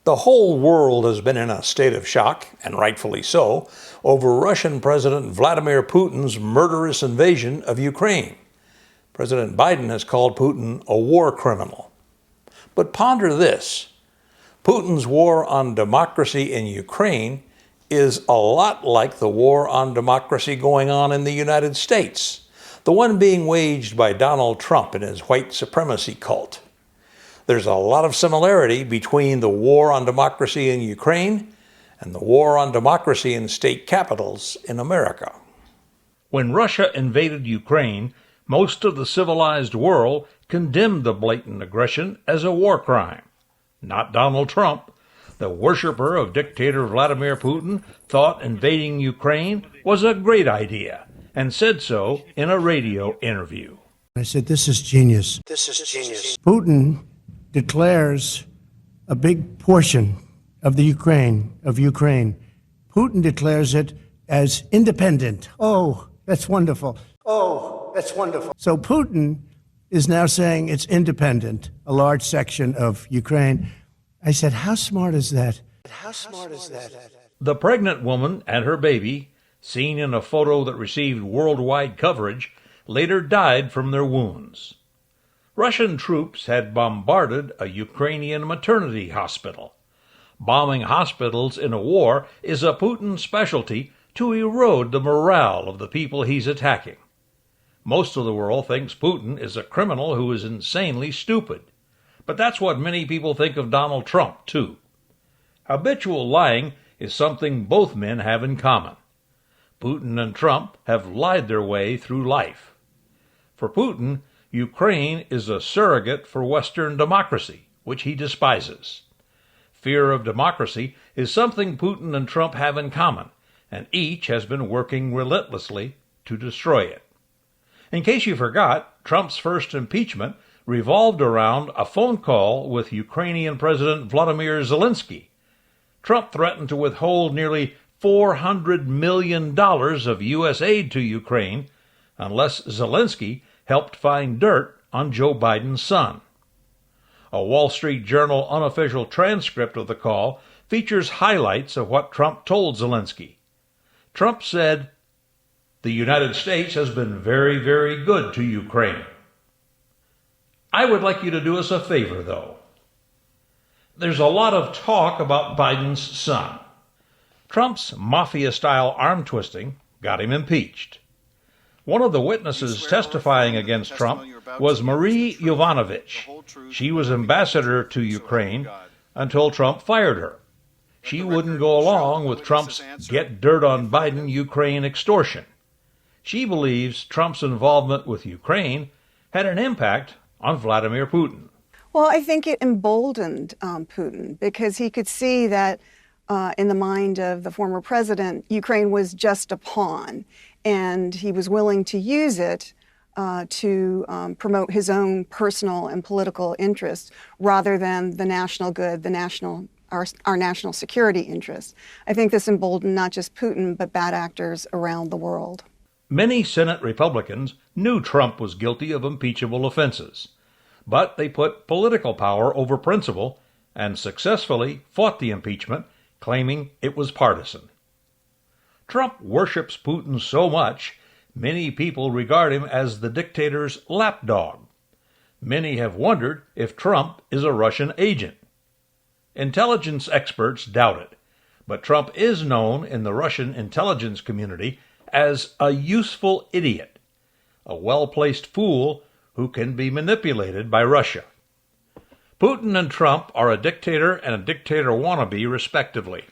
The whole world has been in a state of shock, and rightfully so, over Russian President Vladimir Putin's murderous invasion of Ukraine. President Biden has called Putin a war criminal. But ponder this. Putin's war on democracy in Ukraine is a lot like the war on democracy going on in the United States, the one being waged by Donald Trump and his white supremacy cult. There's a lot of similarity between the war on democracy in Ukraine and the war on democracy in state capitals in America. When Russia invaded Ukraine, most of the civilized world condemned the blatant aggression as a war crime. Not Donald Trump. The worshiper of dictator Vladimir Putin thought invading Ukraine was a great idea and said so in a radio interview. I said, this is genius. This is genius. Putin declares a big portion of Ukraine. Putin declares it as independent. Oh, that's wonderful. Oh, that's wonderful. So Putin is now saying it's independent, a large section of Ukraine. I said, how smart is that? How smart is that? The pregnant woman and her baby, seen in a photo that received worldwide coverage, later died from their wounds. Russian troops had bombarded a Ukrainian maternity hospital. Bombing hospitals in a war is a Putin specialty to erode the morale of the people he's attacking. Most of the world thinks Putin is a criminal who is insanely stupid. But that's what many people think of Donald Trump, too. Habitual lying is something both men have in common. Putin and Trump have lied their way through life. For Putin, Ukraine is a surrogate for Western democracy, which he despises. Fear of democracy is something Putin and Trump have in common, and each has been working relentlessly to destroy it. In case you forgot, Trump's first impeachment revolved around a phone call with Ukrainian President Vladimir Zelensky. Trump threatened to withhold nearly $400 million of U.S. aid to Ukraine unless Zelensky helped find dirt on Joe Biden's son. A Wall Street Journal unofficial transcript of the call features highlights of what Trump told Zelensky. Trump said, "The United States has been very, very good to Ukraine. I would like you to do us a favor, though. There's a lot of talk about Biden's son. Trump's mafia-style arm-twisting got him impeached. One of the witnesses testifying against Trump was Marie Yovanovitch. She was ambassador to Ukraine until Trump fired her. She wouldn't go along with Trump's get dirt on Biden Ukraine extortion. She believes Trump's involvement with Ukraine had an impact on Vladimir Putin." Well, I think it emboldened Putin because he could see that in the mind of the former president, Ukraine was just a pawn, and he was willing to use it to promote his own personal and political interests rather than the national good, our national security interests. I think this emboldened not just Putin, but bad actors around the world. Many Senate Republicans knew Trump was guilty of impeachable offenses, but they put political power over principle and successfully fought the impeachment, claiming it was partisan. Trump worships Putin so much, many people regard him as the dictator's lapdog. Many have wondered if Trump is a Russian agent. Intelligence experts doubt it, but Trump is known in the Russian intelligence community as a useful idiot, a well-placed fool who can be manipulated by Russia. Putin and Trump are a dictator and a dictator wannabe, respectively.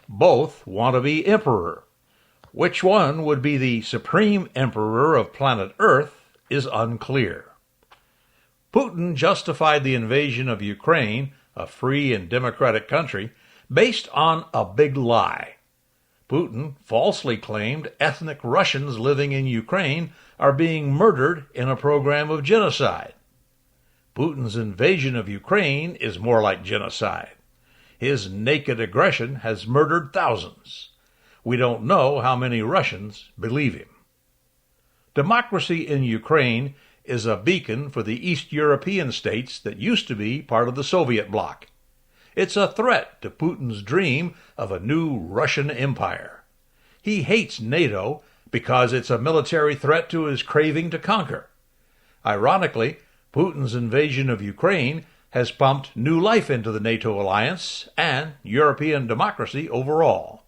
Both want to be emperor. Which one would be the supreme emperor of planet Earth is unclear. Putin justified the invasion of Ukraine, a free and democratic country, based on a big lie. Putin falsely claimed ethnic Russians living in Ukraine are being murdered in a program of genocide. Putin's invasion of Ukraine is more like genocide. His naked aggression has murdered thousands. We don't know how many Russians believe him. Democracy in Ukraine is a beacon for the East European states that used to be part of the Soviet bloc. It's a threat to Putin's dream of a new Russian empire. He hates NATO because it's a military threat to his craving to conquer. Ironically, Putin's invasion of Ukraine has pumped new life into the NATO alliance and European democracy overall.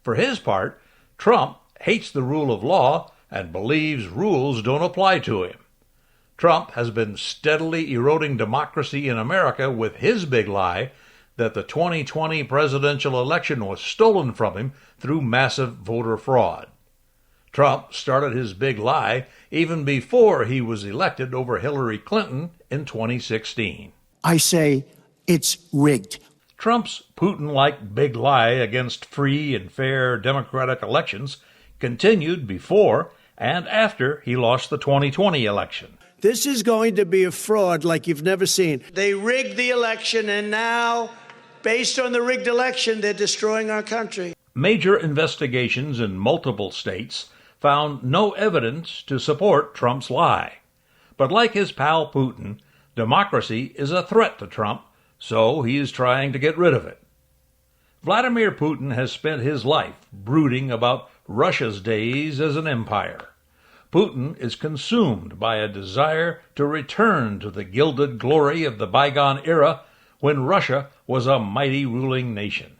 For his part, Trump hates the rule of law and believes rules don't apply to him. Trump has been steadily eroding democracy in America with his big lie that the 2020 presidential election was stolen from him through massive voter fraud. Trump started his big lie even before he was elected over Hillary Clinton in 2016. I say it's rigged. Trump's Putin-like big lie against free and fair democratic elections continued before and after he lost the 2020 election. This is going to be a fraud like you've never seen. They rigged the election, and now, based on the rigged election, they're destroying our country. Major investigations in multiple states found no evidence to support Trump's lie. But like his pal Putin, democracy is a threat to Trump, so he is trying to get rid of it. Vladimir Putin has spent his life brooding about Russia's days as an empire. Putin is consumed by a desire to return to the gilded glory of the bygone era when Russia was a mighty ruling nation.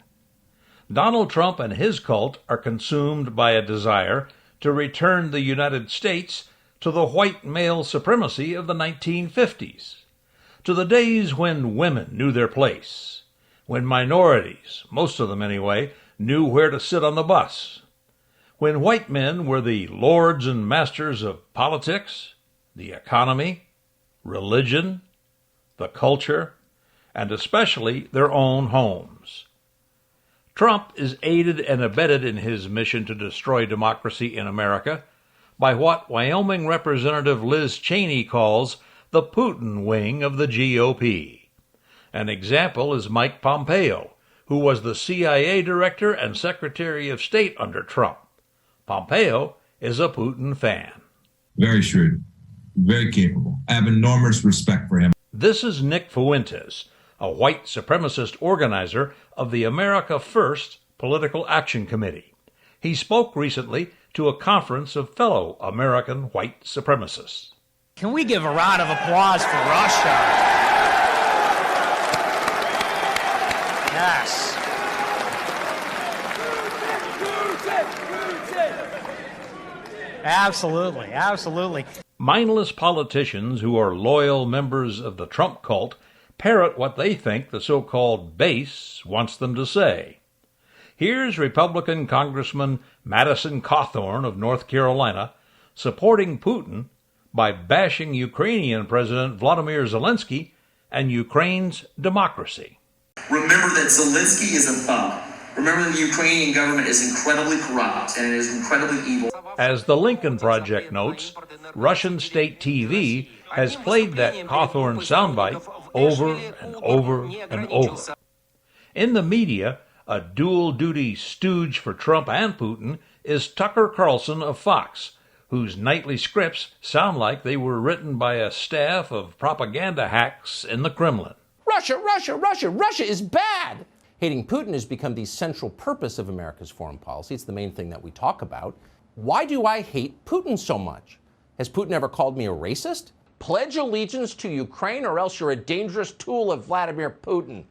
Donald Trump and his cult are consumed by a desire to return the United States to the white male supremacy of the 1950s, to the days when women knew their place, when minorities, most of them anyway, knew where to sit on the bus, when white men were the lords and masters of politics, the economy, religion, the culture, and especially their own homes. Trump is aided and abetted in his mission to destroy democracy in America by what Wyoming Representative Liz Cheney calls the Putin Wing of the GOP. An example is Mike Pompeo, who was the CIA director and Secretary of State under Trump. Pompeo is a Putin fan. Very shrewd, very capable. I have enormous respect for him. This is Nick Fuentes, a white supremacist organizer of the America First Political Action Committee. He spoke recently to a conference of fellow American white supremacists. Can we give a round of applause for Russia? Yes. Absolutely, absolutely. Mindless politicians who are loyal members of the Trump cult parrot what they think the so-called base wants them to say. Here's Republican Congressman Madison Cawthorn of North Carolina supporting Putin by bashing Ukrainian President Vladimir Zelensky and Ukraine's democracy. Remember that Zelensky is a thug. Remember the Ukrainian government is incredibly corrupt and it is incredibly evil. As the Lincoln Project notes, Russian state TV has played that Cawthorn soundbite over and over and over. In the media, a dual-duty stooge for Trump and Putin is Tucker Carlson of Fox, whose nightly scripts sound like they were written by a staff of propaganda hacks in the Kremlin. Russia is bad. Hating Putin has become the central purpose of America's foreign policy. It's the main thing that we talk about. Why do I hate Putin so much? Has Putin ever called me a racist? Pledge allegiance to Ukraine or else you're a dangerous tool of Vladimir Putin.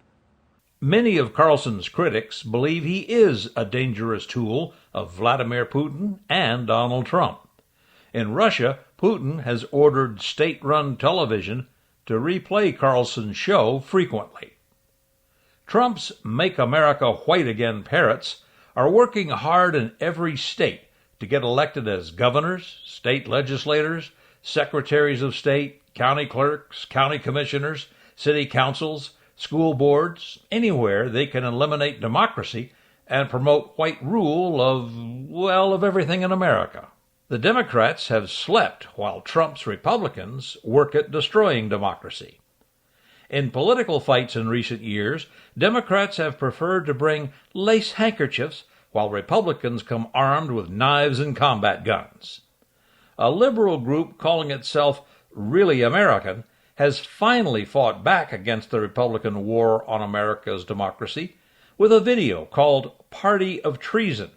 Many of Carlson's critics believe he is a dangerous tool of Vladimir Putin and Donald Trump. In Russia, Putin has ordered state-run television to replay Carlson's show frequently. Trump's Make America White Again parrots are working hard in every state to get elected as governors, state legislators, secretaries of state, county clerks, county commissioners, city councils, school boards, anywhere they can eliminate democracy and promote white rule of everything in America. The Democrats have slept while Trump's Republicans work at destroying democracy. In political fights in recent years, Democrats have preferred to bring lace handkerchiefs while Republicans come armed with knives and combat guns. A liberal group calling itself Really American has finally fought back against the Republican war on America's democracy with a video called Party of Treason.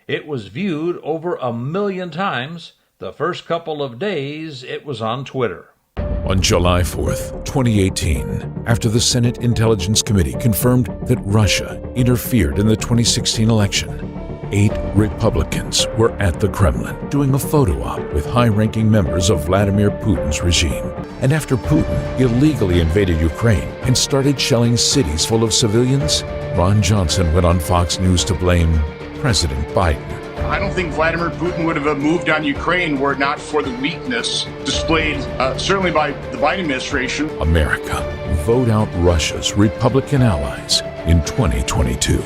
It was viewed over 1 million times the first couple of days it was on Twitter. On July 4th, 2018, after the Senate Intelligence Committee confirmed that Russia interfered in the 2016 election, 8 Republicans were at the Kremlin doing a photo op with high-ranking members of Vladimir Putin's regime. And after Putin illegally invaded Ukraine and started shelling cities full of civilians, Ron Johnson went on Fox News to blame President Biden. I don't think Vladimir Putin would have moved on Ukraine were it not for the weakness displayed certainly by the Biden administration. America, vote out Russia's Republican allies in 2022.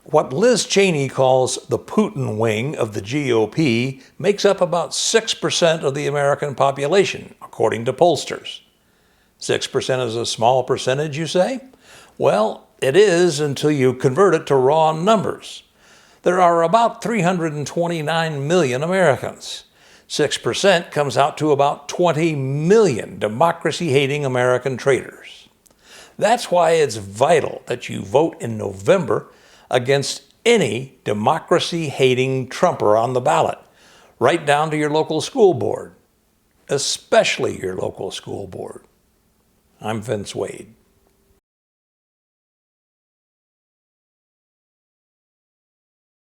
What Liz Cheney calls the Putin Wing of the GOP makes up about 6% of the American population, according to pollsters. 6% is a small percentage, you say? Well, it is until you convert it to raw numbers. There are about 329 million Americans. 6% comes out to about 20 million democracy-hating American traitors. That's why it's vital that you vote in November against any democracy-hating Trumper on the ballot, right down to your local school board, especially your local school board. I'm Vince Wade.